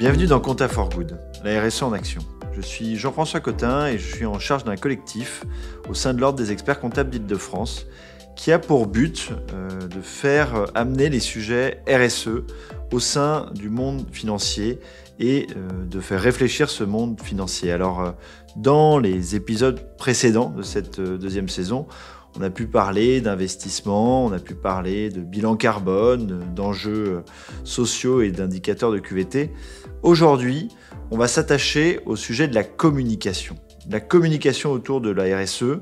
Bienvenue dans Compta for Good, la RSE en action. Je suis Jean-François Cotin et je suis en charge d'un collectif au sein de l'Ordre des experts comptables d'Île-de-France qui a pour but de faire amener les sujets RSE au sein du monde financier et de faire réfléchir ce monde financier. Alors, dans les épisodes précédents de cette deuxième saison, on a pu parler d'investissement, on a pu parler de bilan carbone, d'enjeux sociaux et d'indicateurs de QVT. Aujourd'hui, on va s'attacher au sujet de la communication. La communication autour de la RSE,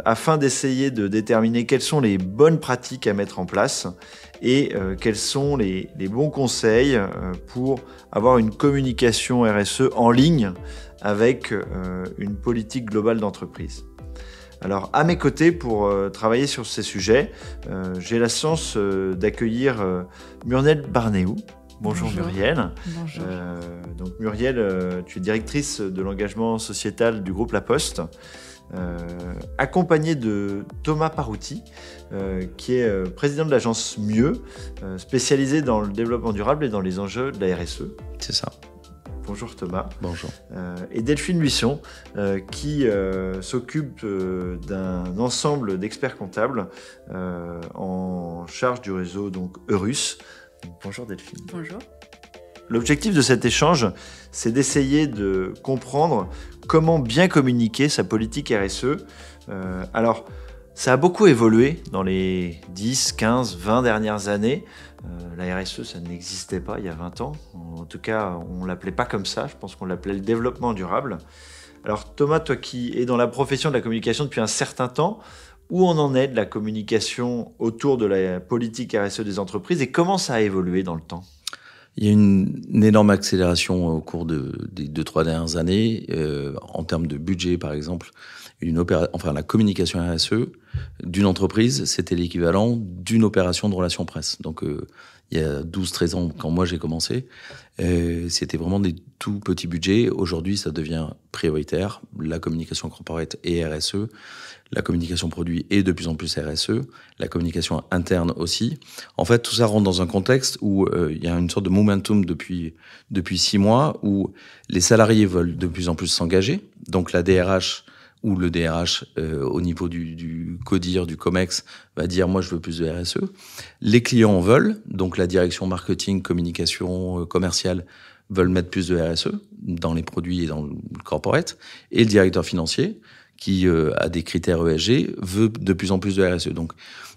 afin d'essayer de déterminer quelles sont les bonnes pratiques à mettre en place et quels sont les bons conseils pour avoir une communication RSE en ligne avec une politique globale d'entreprise. Alors, à mes côtés, pour travailler sur ces sujets, j'ai la chance d'accueillir Muriel Barnéou. Bonjour Muriel. Bonjour. Donc Muriel, tu es directrice de l'engagement sociétal du groupe La Poste, accompagnée de Thomas Parouti, qui est président de l'agence Mieux, spécialisée dans le développement durable et dans les enjeux de la RSE. C'est ça. Bonjour Thomas. Bonjour. Et Delphine Buisson, qui s'occupe d'un ensemble d'experts comptables en charge du réseau donc Eurus. Bonjour Delphine. Bonjour. L'objectif de cet échange, c'est d'essayer de comprendre comment bien communiquer sa politique RSE. Alors, ça a beaucoup évolué dans les 10, 15, 20 dernières années. La RSE, ça n'existait pas il y a 20 ans. En tout cas, on ne l'appelait pas comme ça. Je pense qu'on l'appelait le développement durable. Alors Thomas, toi qui es dans la profession de la communication depuis un certain temps, où on en est de la communication autour de la politique RSE des entreprises et comment ça a évolué dans le temps ? Il y a une énorme accélération au cours des 2-3 dernières années en termes de budget, par exemple. La communication RSE d'une entreprise, c'était l'équivalent d'une opération de relations presse. Donc, il y a 12-13 ans, quand moi j'ai commencé, c'était vraiment des tout petits budgets. Aujourd'hui, ça devient prioritaire. La communication corporate et RSE, la communication produit et de plus en plus RSE, la communication interne aussi. En fait, tout ça rentre dans un contexte où il y a une sorte de momentum depuis 6 mois où les salariés veulent de plus en plus s'engager. Donc la DRH ou le DRH au niveau du CODIR, du COMEX, va dire « moi je veux plus de RSE ». Les clients en veulent, donc la direction marketing, communication commerciale veulent mettre plus de RSE dans les produits et dans le corporate. Et le directeur financier, qui a des critères ESG, veut de plus en plus de RSE. Donc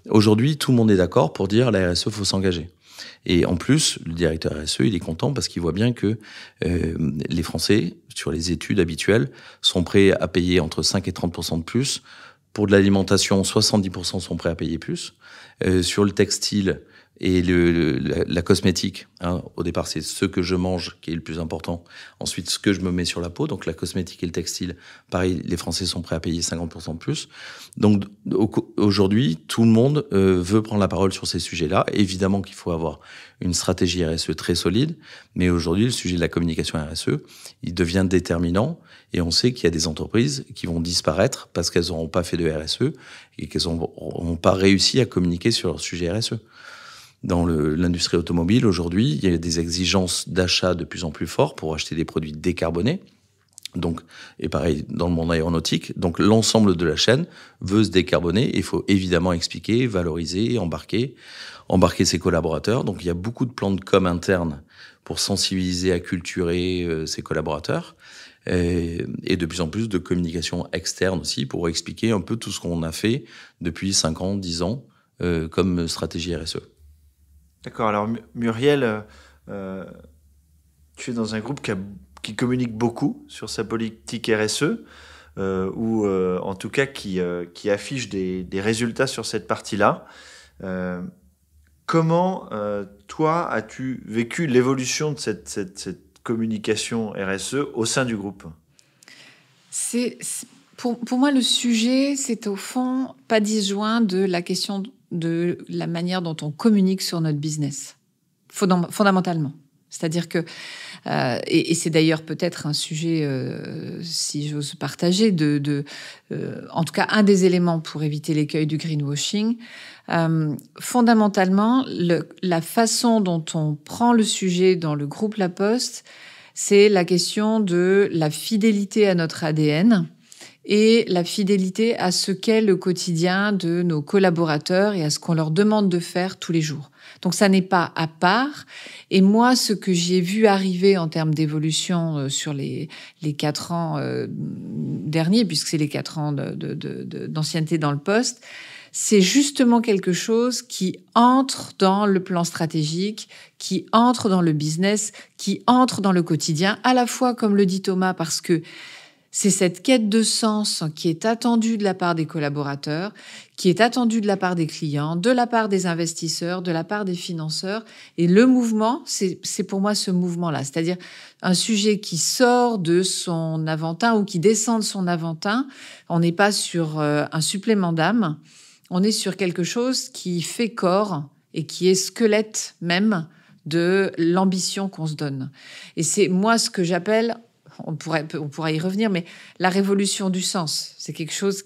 aujourd'hui, tout le monde est d'accord pour dire la RSE, faut s'engager. Et en plus, le directeur RSE, il est content parce qu'il voit bien que les Français, sur les études habituelles, sont prêts à payer entre 5 et 30% de plus. Pour de l'alimentation, 70% sont prêts à payer plus. Sur le textile et la cosmétique, hein, au départ, c'est ce que je mange qui est le plus important. Ensuite, ce que je me mets sur la peau, donc la cosmétique et le textile, pareil, les Français sont prêts à payer 50% de plus. Donc aujourd'hui, tout le monde veut prendre la parole sur ces sujets-là. Évidemment qu'il faut avoir une stratégie RSE très solide, mais aujourd'hui, le sujet de la communication RSE, il devient déterminant. Et on sait qu'il y a des entreprises qui vont disparaître parce qu'elles n'auront pas fait de RSE et qu'elles n'ont pas réussi à communiquer sur leur sujet RSE. Dans l'industrie automobile, aujourd'hui, il y a des exigences d'achat de plus en plus fortes pour acheter des produits décarbonés. Donc, et pareil, dans le monde aéronautique. Donc, l'ensemble de la chaîne veut se décarboner. Il faut évidemment expliquer, valoriser, embarquer ses collaborateurs. Donc, il y a beaucoup de plans de com internes pour sensibiliser, acculturer ses collaborateurs. Et de plus en plus de communication externe aussi pour expliquer un peu tout ce qu'on a fait depuis 5 ans, 10 ans comme stratégie RSE. D'accord, alors Muriel, tu es dans un groupe qui communique beaucoup sur sa politique RSE, ou en tout cas qui affiche des résultats sur cette partie-là. Comment, toi, as-tu vécu l'évolution de cette communication RSE au sein du groupe ? Pour moi, le sujet, c'est au fond pas disjoint de la question de la manière dont on communique sur notre business, fondamentalement. C'est-à-dire que, et c'est d'ailleurs peut-être un sujet, si j'ose partager, en tout cas un des éléments pour éviter l'écueil du greenwashing. Fondamentalement, la façon dont on prend le sujet dans le groupe La Poste, c'est la question de la fidélité à notre ADN et la fidélité à ce qu'est le quotidien de nos collaborateurs et à ce qu'on leur demande de faire tous les jours. Donc ça n'est pas à part. Et moi, ce que j'ai vu arriver en termes d'évolution sur les 4 ans derniers, puisque c'est les 4 ans d'ancienneté dans le poste, c'est justement quelque chose qui entre dans le plan stratégique, qui entre dans le business, qui entre dans le quotidien, à la fois, comme le dit Thomas, parce que c'est cette quête de sens qui est attendue de la part des collaborateurs, qui est attendue de la part des clients, de la part des investisseurs, de la part des financeurs. Et le mouvement, c'est pour moi ce mouvement-là, c'est-à-dire un sujet qui sort de son Aventin ou qui descend de son Aventin. On n'est pas sur un supplément d'âme, on est sur quelque chose qui fait corps et qui est squelette même de l'ambition qu'on se donne. Et c'est moi ce que j'appelle... On pourra y revenir, mais la révolution du sens, c'est quelque chose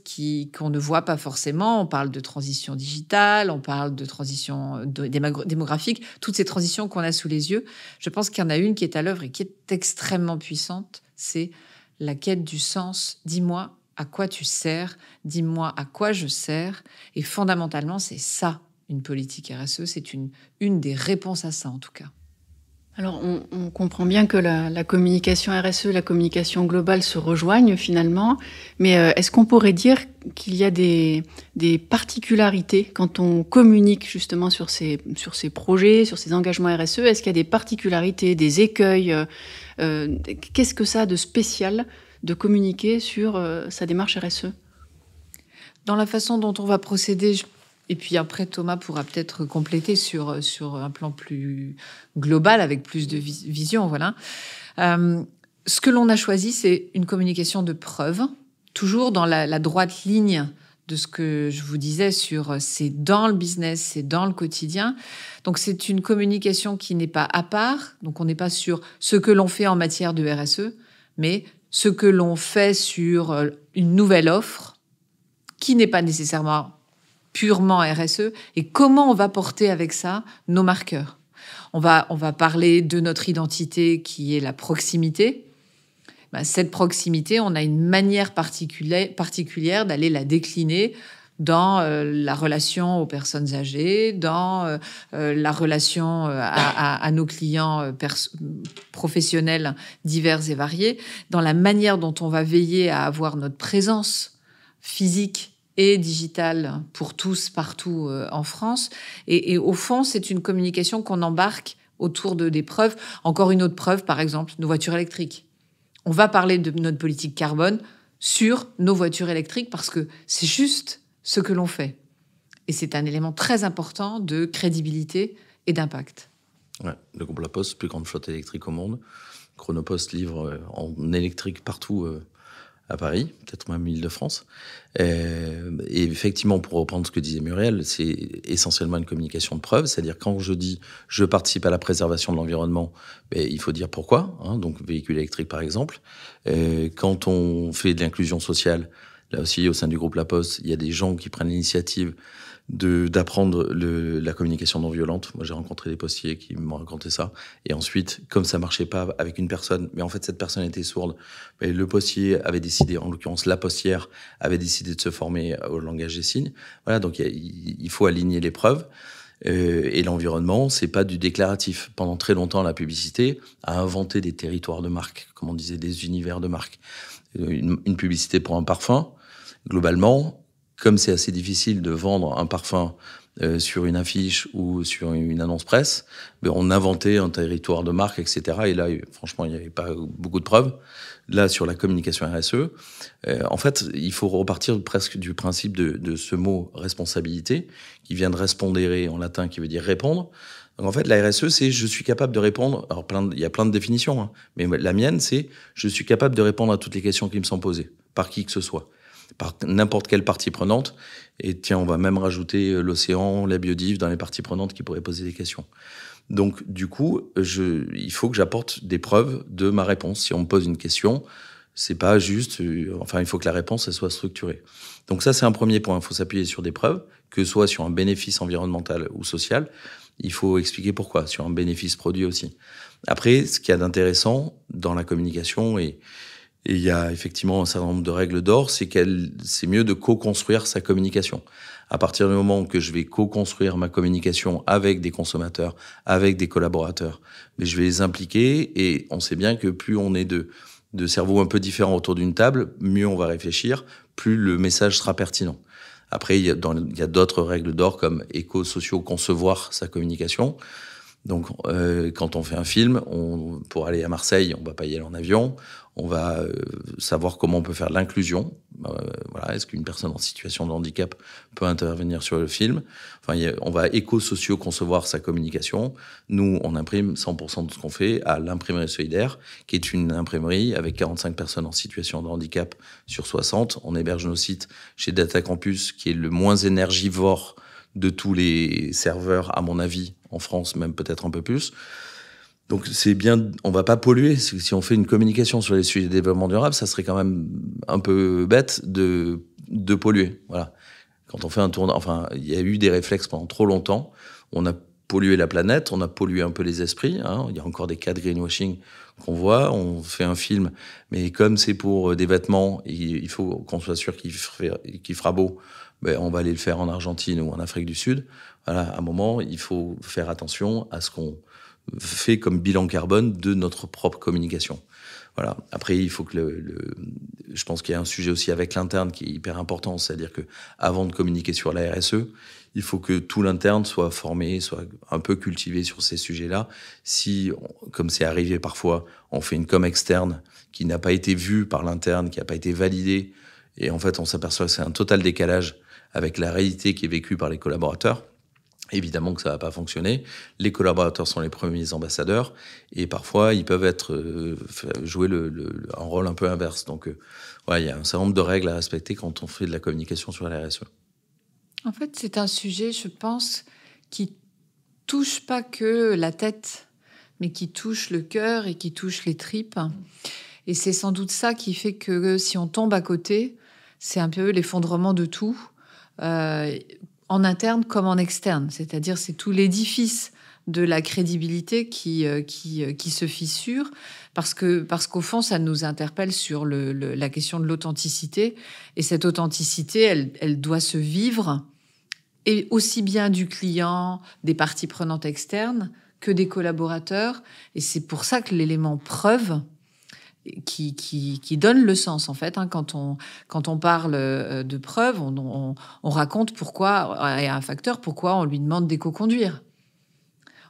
qu'on ne voit pas forcément. On parle de transition digitale, on parle de transition démographique, toutes ces transitions qu'on a sous les yeux. Je pense qu'il y en a une qui est à l'œuvre et qui est extrêmement puissante, c'est la quête du sens. Dis-moi à quoi tu sers, dis-moi à quoi je sers. Et fondamentalement, c'est ça, une politique RSE. C'est une des réponses à ça, en tout cas. Alors, on comprend bien que la communication RSE, la communication globale se rejoignent finalement, mais est-ce qu'on pourrait dire qu'il y a des particularités quand on communique justement sur ces projets, sur ces engagements RSE? Est-ce qu'il y a des particularités, des écueils? Qu'est-ce que ça a de spécial de communiquer sur sa démarche RSE? Dans la façon dont on va procéder, et puis après, Thomas pourra peut-être compléter sur un plan plus global, avec plus de vision. Voilà. Ce que l'on a choisi, c'est une communication de preuve, toujours dans la droite ligne de ce que je vous disais sur c'est dans le business, c'est dans le quotidien. Donc c'est une communication qui n'est pas à part. Donc on n'est pas sur ce que l'on fait en matière de RSE, mais ce que l'on fait sur une nouvelle offre qui n'est pas nécessairement purement RSE, et comment on va porter avec ça nos marqueurs. On va parler de notre identité qui est la proximité. Cette proximité, on a une manière particulière d'aller la décliner dans la relation aux personnes âgées, dans la relation à nos clients professionnels divers et variés, dans la manière dont on va veiller à avoir notre présence physique et digitale pour tous, partout en France. Et au fond, c'est une communication qu'on embarque autour des preuves. Encore une autre preuve, par exemple, nos voitures électriques. On va parler de notre politique carbone sur nos voitures électriques parce que c'est juste ce que l'on fait. Et c'est un élément très important de crédibilité et d'impact. Ouais, le groupe La Poste, plus grande flotte électrique au monde. Chronopost livre en électrique partout à Paris, peut-être même Île-de-France. Et effectivement, pour reprendre ce que disait Muriel, c'est essentiellement une communication de preuve. C'est-à-dire quand je dis « je participe à la préservation de l'environnement », il faut dire pourquoi. Donc véhicule électrique par exemple. Quand on fait de l'inclusion sociale, là aussi au sein du groupe La Poste, il y a des gens qui prennent l'initiative d'apprendre la communication non violente. Moi, j'ai rencontré des postiers qui m'ont raconté ça. Et ensuite, comme ça marchait pas avec une personne, mais en fait, cette personne était sourde, le postier avait décidé, en l'occurrence, la postière avait décidé de se former au langage des signes. Voilà, donc il faut aligner les preuves. Et l'environnement, c'est pas du déclaratif. Pendant très longtemps, la publicité a inventé des territoires de marque, comme on disait, des univers de marque. Une publicité pour un parfum, globalement, comme c'est assez difficile de vendre un parfum sur une affiche ou sur une annonce presse, on inventait un territoire de marque, etc. Et là, franchement, il n'y avait pas beaucoup de preuves. Là, sur la communication RSE, en fait, il faut repartir presque du principe de ce mot « responsabilité », qui vient de respondere en latin, qui veut dire « répondre ». Donc en fait, la RSE, c'est « je suis capable de répondre ». Alors, il y a plein de définitions, hein, mais la mienne, c'est « je suis capable de répondre à toutes les questions qui me sont posées, par qui que ce soit ». Par n'importe quelle partie prenante. Et tiens, on va même rajouter l'océan, la biodive dans les parties prenantes qui pourraient poser des questions. Donc, du coup, il faut que j'apporte des preuves de ma réponse. Si on me pose une question, c'est pas juste... il faut que la réponse, elle soit structurée. Donc ça, c'est un premier point. Il faut s'appuyer sur des preuves, que ce soit sur un bénéfice environnemental ou social. Il faut expliquer pourquoi, sur un bénéfice produit aussi. Après, ce qu'il y a d'intéressant dans la communication, et il y a effectivement un certain nombre de règles d'or, c'est mieux de co-construire sa communication. À partir du moment que je vais co-construire ma communication avec des consommateurs, avec des collaborateurs, mais je vais les impliquer, et on sait bien que plus on est de cerveaux un peu différents autour d'une table, mieux on va réfléchir, plus le message sera pertinent. Après, il y a d'autres règles d'or comme éco-socio-concevoir sa communication. Donc, quand on fait un film, pour aller à Marseille, on va pas y aller en avion. On va savoir comment on peut faire de l'inclusion. Voilà, est-ce qu'une personne en situation de handicap peut intervenir sur le film? Enfin, on va éco-socio-concevoir sa communication. Nous, on imprime 100% de ce qu'on fait à l'imprimerie solidaire, qui est une imprimerie avec 45 personnes en situation de handicap sur 60. On héberge nos sites chez Data Campus, qui est le moins énergivore de tous les serveurs, à mon avis, en France, même peut-être un peu plus. Donc c'est bien, on va pas polluer. Si on fait une communication sur les sujets de développement durable, ça serait quand même un peu bête de polluer. Voilà. Quand on fait un tournage, enfin, il y a eu des réflexes pendant trop longtemps. On a pollué la planète, on a pollué un peu les esprits. Hein. Il y a encore des cas de greenwashing qu'on voit. On fait un film, mais comme c'est pour des vêtements, il faut qu'on soit sûr qu'il fera beau. Ben, on va aller le faire en Argentine ou en Afrique du Sud. Voilà, à un moment, il faut faire attention à ce qu'on fait comme bilan carbone de notre propre communication. Voilà. Après, il faut que je pense qu'il y a un sujet aussi avec l'interne qui est hyper important, c'est-à-dire que avant de communiquer sur la RSE, il faut que tout l'interne soit formé, soit un peu cultivé sur ces sujets-là. Si, comme c'est arrivé parfois, on fait une com externe qui n'a pas été vue par l'interne, qui n'a pas été validée, et en fait, on s'aperçoit que c'est un total décalage avec la réalité qui est vécue par les collaborateurs. Évidemment que ça va pas fonctionner. Les collaborateurs sont les premiers ambassadeurs et parfois ils peuvent jouer un rôle un peu inverse. Donc il y a un certain nombre de règles à respecter quand on fait de la communication sur la RSE. En fait, c'est un sujet, je pense, qui touche pas que la tête, mais qui touche le cœur et qui touche les tripes. Et c'est sans doute ça qui fait que si on tombe à côté, c'est un peu l'effondrement de tout. En interne comme en externe, c'est-à-dire c'est tout l'édifice de la crédibilité qui se fissure parce qu'au fond ça nous interpelle sur la question de l'authenticité et cette authenticité elle doit se vivre et aussi bien du client, des parties prenantes externes que des collaborateurs et c'est pour ça que l'élément preuve qui donne le sens en fait. Hein. Quand on parle de preuves, on raconte pourquoi, il y a un facteur, pourquoi on lui demande d'éco-conduire.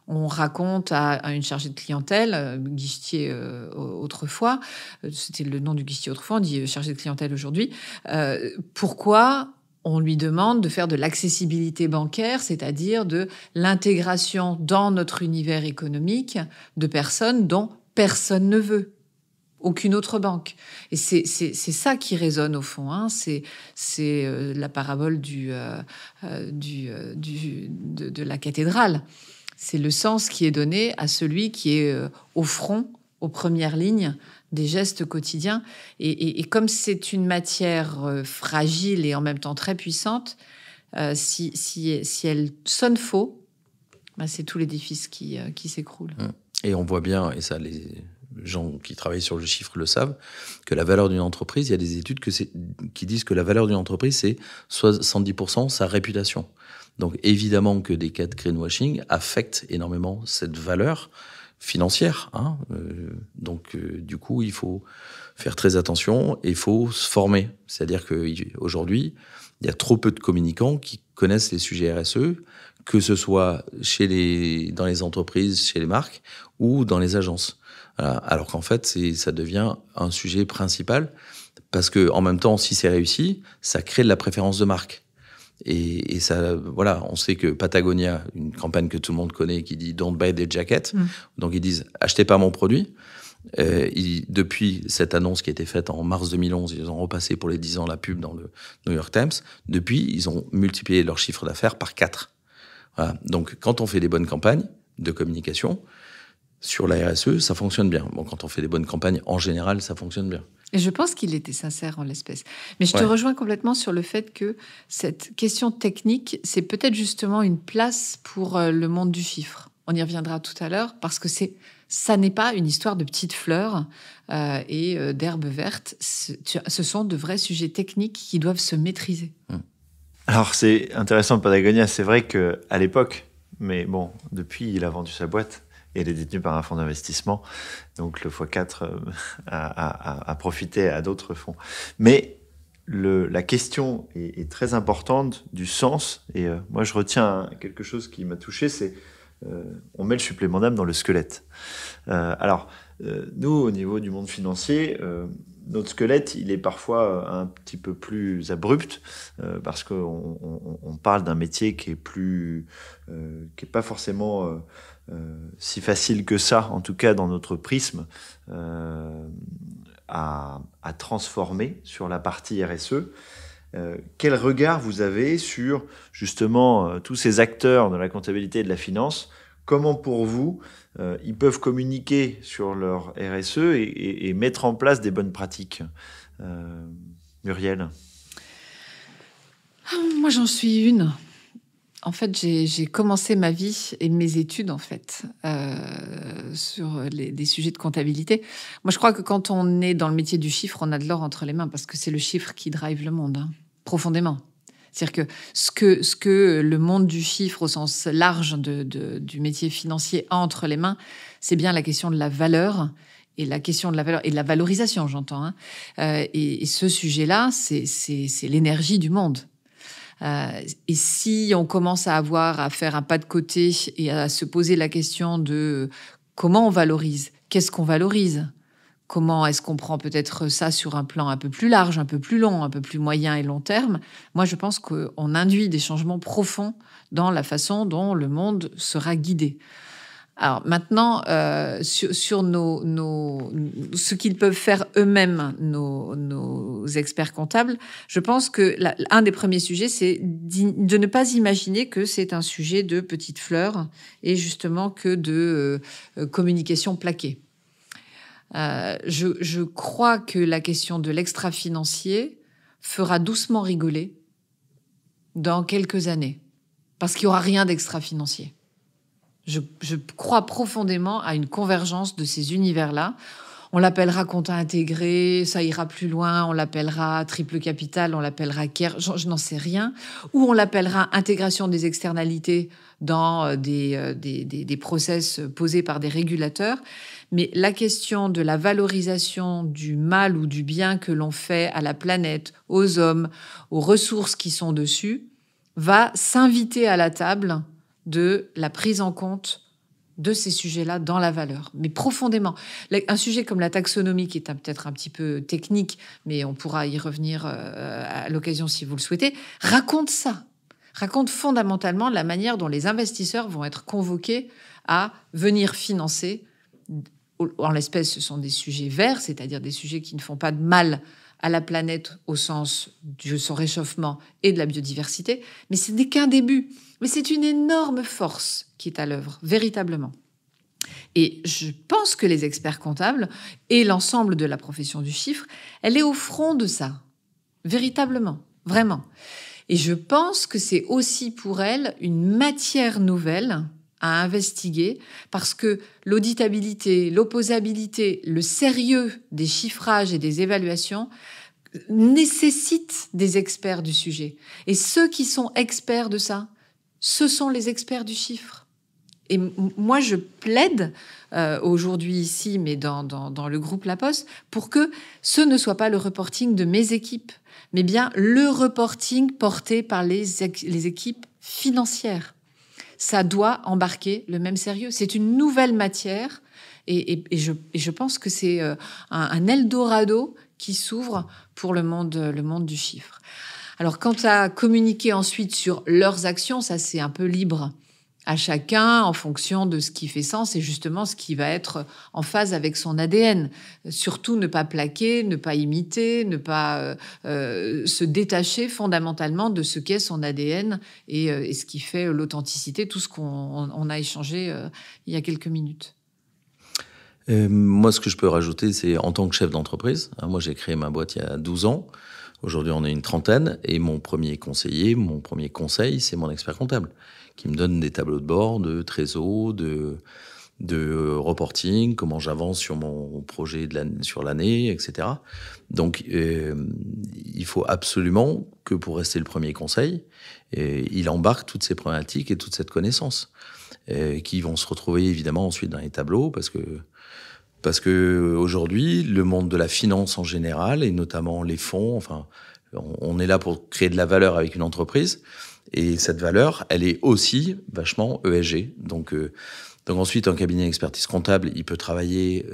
On raconte à une chargée de clientèle, guichetier autrefois, c'était le nom du guichetier autrefois, on dit chargée de clientèle aujourd'hui, pourquoi on lui demande de faire de l'accessibilité bancaire, c'est-à-dire de l'intégration dans notre univers économique de personnes dont personne ne veut. Aucune autre banque. Et c'est ça qui résonne au fond. Hein. C'est la parabole de la cathédrale. C'est le sens qui est donné à celui qui est au front, aux premières lignes des gestes quotidiens. Et comme c'est une matière fragile et en même temps très puissante, si elle sonne faux, ben c'est tout l'édifice qui s'écroule. Et on voit bien, et ça les gens qui travaillent sur le chiffre le savent, que la valeur d'une entreprise, il y a des études qui disent que la valeur d'une entreprise, c'est 70% sa réputation. Donc évidemment que des cas de greenwashing affectent énormément cette valeur financière. Hein. Donc du coup, il faut faire très attention et il faut se former. C'est-à-dire qu'aujourd'hui, il y a trop peu de communicants qui connaissent les sujets RSE, que ce soit dans les entreprises, chez les marques ou dans les agences. Voilà. Alors qu'en fait, ça devient un sujet principal parce que en même temps, si c'est réussi, ça crée de la préférence de marque. Et ça, voilà, on sait que Patagonia, une campagne que tout le monde connaît, qui dit "Don't buy the jacket", donc ils disent "Achetez pas mon produit". Depuis cette annonce qui a été faite en mars 2011, ils ont repassé pour les 10 ans la pub dans le New York Times. Depuis, ils ont multiplié leur chiffre d'affaires par 4. Voilà. Donc, quand on fait des bonnes campagnes de communication sur la RSE, ça fonctionne bien. Bon, quand on fait des bonnes campagnes, en général, ça fonctionne bien. Et je pense qu'il était sincère en l'espèce. Mais je te rejoins complètement sur le fait que cette question technique, c'est peut-être justement une place pour le monde du chiffre. On y reviendra tout à l'heure parce que c'est Ça n'est pas une histoire de petites fleurs et d'herbes vertes. Ce sont de vrais sujets techniques qui doivent se maîtriser. Alors, c'est intéressant, Patagonia. C'est vrai qu'à l'époque, mais bon, depuis, il a vendu sa boîte et elle est détenue par un fonds d'investissement. Donc, le x4 a profité à d'autres fonds. Mais la question est très importante du sens. Et moi, je retiens quelque chose qui m'a touché, c'est on met le supplément d'âme dans le squelette. Nous, au niveau du monde financier, notre squelette, il est parfois un petit peu plus abrupt parce qu'on parle d'un métier qui est pas forcément si facile que ça, en tout cas dans notre prisme, à transformer sur la partie RSE. Quel regard vous avez sur justement tous ces acteurs de la comptabilité et de la finance? Comment pour vous, ils peuvent communiquer sur leur RSE et mettre en place des bonnes pratiques? Muriel? Moi, j'en suis une. En fait, j'ai commencé ma vie et mes études, en fait, sur des sujets de comptabilité. Moi, je crois que quand on est dans le métier du chiffre, on a de l'or entre les mains parce que c'est le chiffre qui drive le monde, profondément. C'est-à-dire que ce que le monde du chiffre, au sens large du métier financier, a entre les mains, c'est bien la question de la valeur et la question de la valeur et de la valorisation, j'entends. Et ce sujet-là, c'est l'énergie du monde. Et si on commence à faire un pas de côté et à se poser la question de comment on valorise, qu'est-ce qu'on valorise, comment est-ce qu'on prend peut-être ça sur un plan un peu plus large, un peu plus long, un peu plus moyen et long terme, moi je pense qu'on induit des changements profonds dans la façon dont le monde sera guidé. Alors maintenant, sur ce qu'ils peuvent faire eux-mêmes, nos experts comptables, je pense que un des premiers sujets, c'est de ne pas imaginer que c'est un sujet de petites fleurs et justement que de communication plaquée. Je crois que la question de l'extra-financier fera doucement rigoler dans quelques années, parce qu'il n'y aura rien d'extra-financier. Je crois profondément à une convergence de ces univers-là. On l'appellera compta intégré, ça ira plus loin, on l'appellera triple capital, on l'appellera CARE, je n'en sais rien. Ou on l'appellera intégration des externalités dans des process posés par des régulateurs. Mais la question de la valorisation du mal ou du bien que l'on fait à la planète, aux hommes, aux ressources qui sont dessus, va s'inviter à la table de la prise en compte de ces sujets-là dans la valeur, mais profondément. Un sujet comme la taxonomie, qui est peut-être un petit peu technique, mais on pourra y revenir à l'occasion si vous le souhaitez, raconte ça. Raconte fondamentalement la manière dont les investisseurs vont être convoqués à venir financer. En l'espèce, ce sont des sujets verts, c'est-à-dire des sujets qui ne font pas de mal à la planète au sens de son réchauffement et de la biodiversité, mais ce n'est qu'un début. Mais c'est une énorme force qui est à l'œuvre, véritablement. Et je pense que les experts comptables et l'ensemble de la profession du chiffre, elle est au front de ça, véritablement, vraiment. Et je pense que c'est aussi pour elle une matière nouvelle à investiguer, parce que l'auditabilité, l'opposabilité, le sérieux des chiffrages et des évaluations nécessitent des experts du sujet. Et ceux qui sont experts de ça, ce sont les experts du chiffre. Et moi, je plaide aujourd'hui ici, mais dans le groupe La Poste, pour que ce ne soit pas le reporting de mes équipes, mais bien le reporting porté par les équipes financières. Ça doit embarquer le même sérieux. C'est une nouvelle matière et je pense que c'est un Eldorado qui s'ouvre pour le monde du chiffre. Alors, quant à communiquer ensuite sur leurs actions, ça c'est un peu libre à chacun en fonction de ce qui fait sens et justement ce qui va être en phase avec son ADN. Surtout ne pas plaquer, ne pas imiter, ne pas se détacher fondamentalement de ce qu'est son ADN et ce qui fait l'authenticité, tout ce qu'on a échangé il y a quelques minutes. Moi, ce que je peux rajouter, c'est en tant que chef d'entreprise. Moi, j'ai créé ma boîte il y a 12 ans. Aujourd'hui, on est une trentaine. Et mon premier conseil, c'est mon expert comptable qui me donne des tableaux de bord, de trésor, reporting, comment j'avance sur mon projet sur l'année, etc. Donc, il faut absolument que pour rester le premier conseil, il embarque toutes ces problématiques et toute cette connaissance qui vont se retrouver évidemment ensuite dans les tableaux parce que aujourd'hui, le monde de la finance en général et notamment les fonds, enfin, on est là pour créer de la valeur avec une entreprise et cette valeur, elle est aussi vachement ESG. Donc ensuite, un cabinet d'expertise comptable, il peut travailler...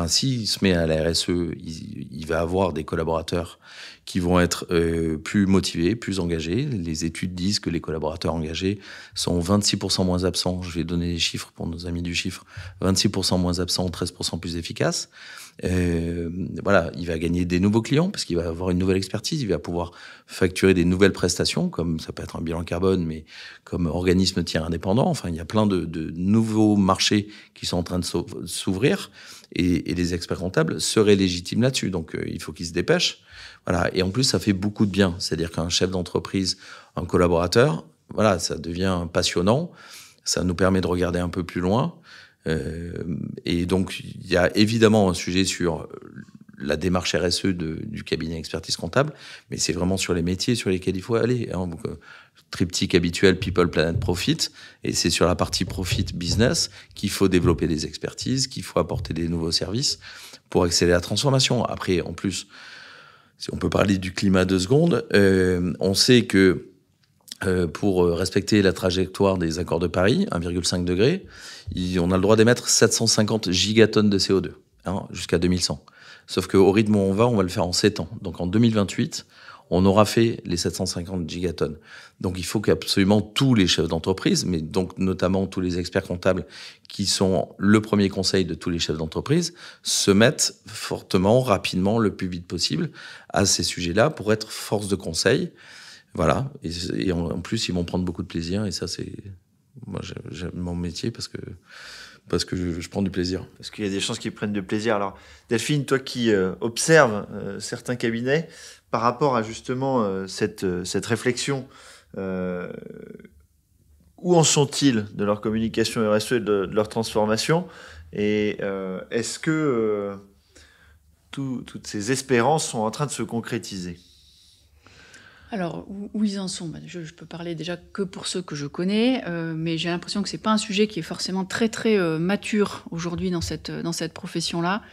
s'il se met à la RSE, il va avoir des collaborateurs qui vont être plus motivés, plus engagés. Les études disent que les collaborateurs engagés sont 26% moins absents. Je vais donner les chiffres pour nos amis du chiffre. 26% moins absents, 13% plus efficaces. Voilà, il va gagner des nouveaux clients parce qu'il va avoir une nouvelle expertise. Il va pouvoir facturer des nouvelles prestations, comme ça peut être un bilan carbone, mais comme organisme tiers indépendant. Enfin, il y a plein de nouveaux marchés qui sont en train de s'ouvrir et les experts comptables seraient légitimes là-dessus. Donc, il faut qu'ils se dépêchent. Voilà. Et en plus, ça fait beaucoup de bien. C'est-à-dire qu'un chef d'entreprise, un collaborateur, voilà, ça devient passionnant. Ça nous permet de regarder un peu plus loin. Et donc, il y a évidemment un sujet sur la démarche RSE du cabinet expertise comptable, mais c'est vraiment sur les métiers sur lesquels il faut aller. Hein. Donc, triptyque habituel, people, planet, profit. Et c'est sur la partie profit business qu'il faut développer des expertises, qu'il faut apporter des nouveaux services pour accélérer la transformation. Après, en plus, si on peut parler du climat 2 secondes, on sait que pour respecter la trajectoire des accords de Paris, 1,5 degré, on a le droit d'émettre 750 gigatonnes de CO2 jusqu'à 2100. Sauf qu'au rythme où on va le faire en 7 ans. Donc en 2028, on aura fait les 750 gigatonnes. Donc il faut qu'absolument tous les chefs d'entreprise, mais donc notamment tous les experts comptables qui sont le premier conseil de tous les chefs d'entreprise, se mettent fortement, rapidement, le plus vite possible à ces sujets-là pour être force de conseil. Voilà. Et en plus, ils vont prendre beaucoup de plaisir. Et ça, c'est... Moi, j'aime mon métier parce que je prends du plaisir. Parce qu'il y a des chances qu'ils prennent du plaisir. Alors, Delphine, toi qui observes certains cabinets, par rapport à justement cette réflexion, où en sont-ils de leur communication RSE et de leur transformation? Et est-ce que toutes ces espérances sont en train de se concrétiser? Alors, où ils en sont? Je peux parler déjà que pour ceux que je connais, mais j'ai l'impression que c'est pas un sujet qui est forcément très très mature aujourd'hui dans cette profession-là.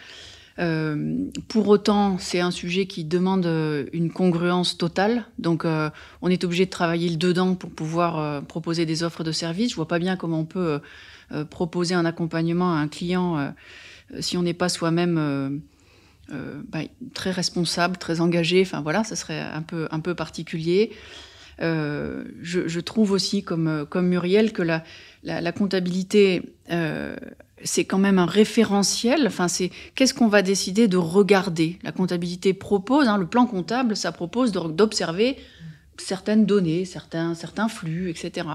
Pour autant, c'est un sujet qui demande une congruence totale. Donc, on est obligé de travailler le dedans pour pouvoir proposer des offres de services. Je vois pas bien comment on peut proposer un accompagnement à un client si on n'est pas soi-même très responsable, très engagé. Enfin voilà, ça serait un peu particulier. Je trouve aussi, comme Muriel, que la comptabilité, c'est quand même un référentiel. Enfin, qu'est-ce qu'on va décider de regarder? La comptabilité propose, le plan comptable, ça propose d'observer certaines données, certains flux, etc.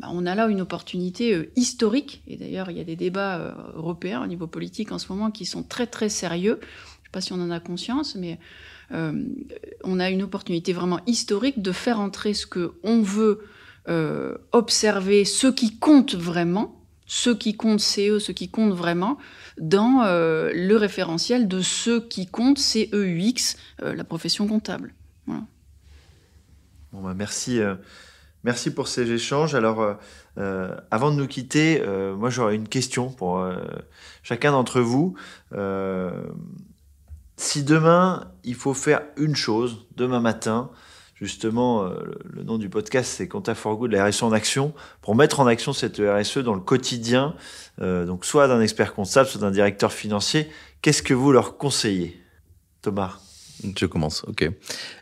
On a là une opportunité historique. Et d'ailleurs, il y a des débats européens au niveau politique en ce moment qui sont très, très sérieux. Je ne sais pas si on en a conscience, mais on a une opportunité vraiment historique de faire entrer ce qu'on veut observer, ce qui compte vraiment, ce qui compte CE, ce qui compte vraiment, dans le référentiel de ce qui compte CEUX, la profession comptable. Voilà. Bon, merci pour ces échanges. Alors, avant de nous quitter, moi j'aurais une question pour chacun d'entre vous. Si demain, il faut faire une chose, demain matin, justement, le nom du podcast, c'est Compta for Good, la RSE en action, pour mettre en action cette RSE dans le quotidien, donc soit d'un expert comptable, soit d'un directeur financier, qu'est-ce que vous leur conseillez? Thomas? Je commence, ok.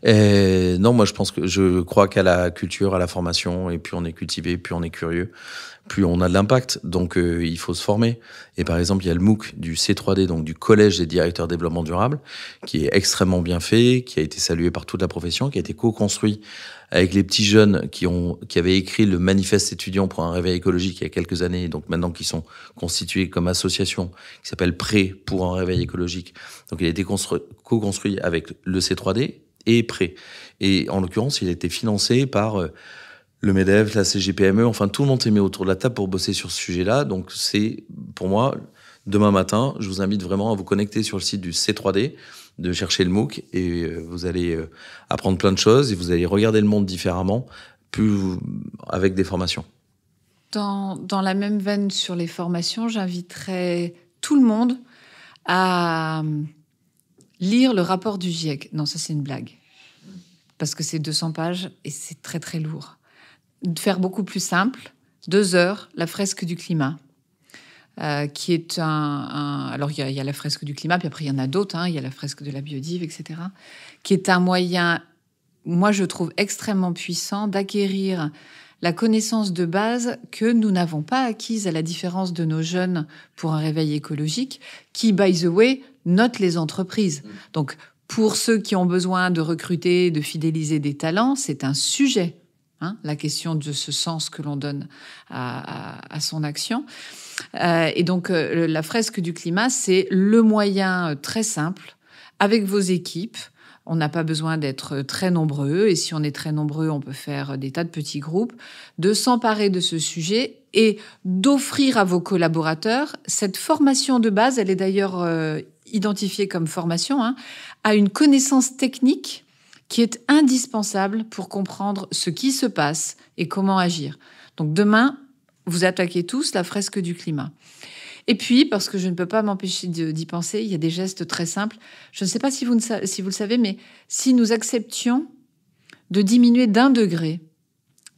Non, moi je crois qu'à la culture, à la formation, et plus on est cultivé, plus on est curieux, plus on a de l'impact. Donc il faut se former. Et par exemple, il y a le MOOC du C3D, donc du Collège des directeurs développement durable, qui est extrêmement bien fait, qui a été salué par toute la profession, qui a été co-construit avec les petits jeunes qui avaient écrit le manifeste étudiant pour un réveil écologique il y a quelques années, donc maintenant qui sont constitués comme association, qui s'appelle Pré pour un réveil écologique. Donc il a été co-construit avec le C3D et Pré. Et en l'occurrence, il a été financé par le MEDEF, la CGPME, enfin tout le monde s'est mis autour de la table pour bosser sur ce sujet-là. Donc c'est, pour moi, demain matin, je vous invite vraiment à vous connecter sur le site du C3D, de chercher le MOOC, et vous allez apprendre plein de choses, et vous allez regarder le monde différemment, plus avec des formations. Dans la même veine sur les formations, j'inviterais tout le monde à lire le rapport du GIEC. Non, ça c'est une blague. Parce que c'est 200 pages et c'est très très lourd. De faire beaucoup plus simple, 2 heures, la fresque du climat. Qui est alors il y a la fresque du climat, puis après il y en a d'autres, il y a la fresque de la biodive, etc. Qui est un moyen, moi je trouve extrêmement puissant d'acquérir la connaissance de base que nous n'avons pas acquise, à la différence de nos jeunes pour un réveil écologique, qui, by the way, notent les entreprises. Donc, pour ceux qui ont besoin de recruter, de fidéliser des talents, c'est un sujet, la question de ce sens que l'on donne à son action. Et donc, la fresque du climat, c'est le moyen très simple, avec vos équipes. On n'a pas besoin d'être très nombreux, et si on est très nombreux, on peut faire des tas de petits groupes, de s'emparer de ce sujet et d'offrir à vos collaborateurs cette formation de base. Elle est d'ailleurs identifiée comme formation, à une connaissance technique qui est indispensable pour comprendre ce qui se passe et comment agir. Donc demain, vous attaquez tous la fresque du climat. Et puis, parce que je ne peux pas m'empêcher d'y penser, il y a des gestes très simples. Je ne sais pas si vous le savez, mais si nous acceptions de diminuer d'1 degré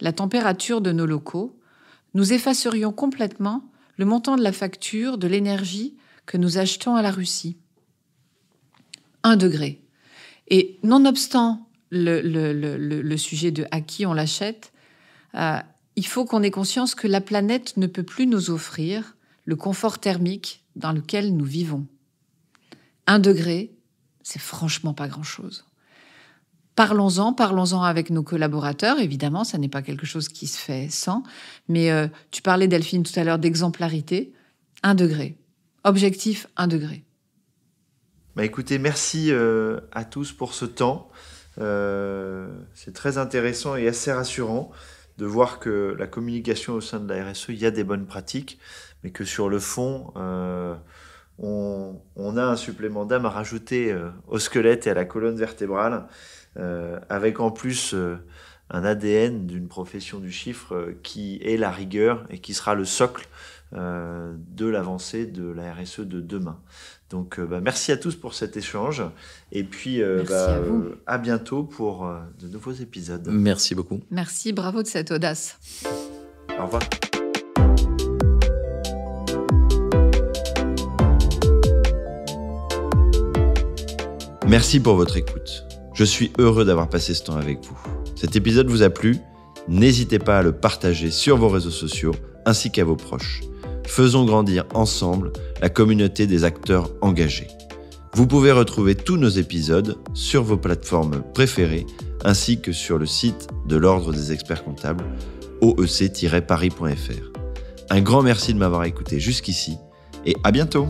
la température de nos locaux, nous effacerions complètement le montant de la facture de l'énergie que nous achetons à la Russie. 1 degré. Et nonobstant le sujet de à qui on l'achète, il faut qu'on ait conscience que la planète ne peut plus nous offrir le confort thermique dans lequel nous vivons. 1 degré, c'est franchement pas grand-chose. Parlons-en avec nos collaborateurs. Évidemment, ça n'est pas quelque chose qui se fait sans. Mais tu parlais, Delphine, tout à l'heure d'exemplarité. 1 degré. Objectif, 1 degré. Écoutez, merci à tous pour ce temps. C'est très intéressant et assez rassurant de voir que la communication au sein de la RSE, il y a des bonnes pratiques, mais que sur le fond, on a un supplément d'âme à rajouter au squelette et à la colonne vertébrale, avec en plus un ADN d'une profession du chiffre qui est la rigueur et qui sera le socle de l'avancée de la RSE de demain. Donc merci à tous pour cet échange, et puis à bientôt pour de nouveaux épisodes. Merci beaucoup. Merci, bravo de cette audace. Au revoir. Merci pour votre écoute. Je suis heureux d'avoir passé ce temps avec vous. Cet épisode vous a plu ? N'hésitez pas à le partager sur vos réseaux sociaux ainsi qu'à vos proches. Faisons grandir ensemble la communauté des acteurs engagés. Vous pouvez retrouver tous nos épisodes sur vos plateformes préférées ainsi que sur le site de l'Ordre des experts comptables, oec-paris.fr. Un grand merci de m'avoir écouté jusqu'ici et à bientôt.